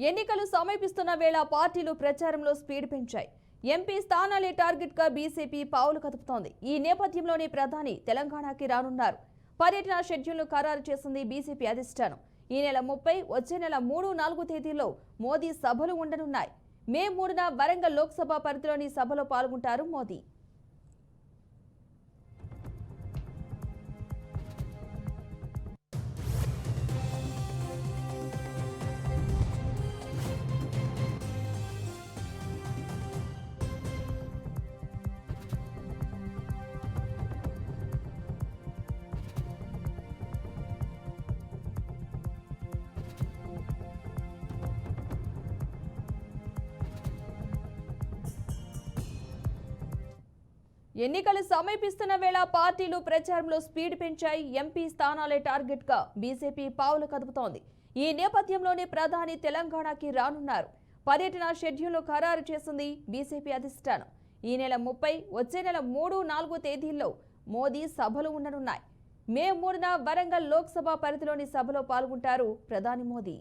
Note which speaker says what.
Speaker 1: ఎన్నికలు సమీపిస్తున్న వేళ పార్టీలు ప్రచారంలో స్పీడ్ పెంచాయి. ఎంపీ స్థానాలే టార్గెట్ గా బీజేపీ పావులు కదుపుతోంది. ఈ నేపథ్యంలోనే ప్రధాని తెలంగాణకి రానున్నారు. పర్యటన షెడ్యూల్ను ఖరారు చేసింది బీజేపీ అధిష్టానం. ఈ నెల 30, వచ్చే నెల 3, 4 తేదీల్లో మోదీ సభలు ఉండనున్నాయి. మే 3న వరంగల్ లోక్సభ పరిధిలోని సభలో పాల్గొంటారు మోదీ. ఎన్నికలు సమీపిస్తున్న వేళ పార్టీలు ప్రచారంలో స్పీడ్ పెంచాయి. ఎంపీ స్థానాలే టార్గెట్ గా బీజేపీ పావులు కదుపుతోంది. ఈ నేపథ్యంలోనే ప్రధాని తెలంగాణకి రానున్నారు. పర్యటన షెడ్యూల్ను ఖరారు చేసింది బీజేపీ అధిష్టానం. ఈ నెల 30, వచ్చే నెల 3, 4 తేదీల్లో మోదీ సభలు ఉండనున్నాయి. మే 3న వరంగల్ లోక్సభ పరిధిలోని సభలో పాల్గొంటారు ప్రధాని మోదీ.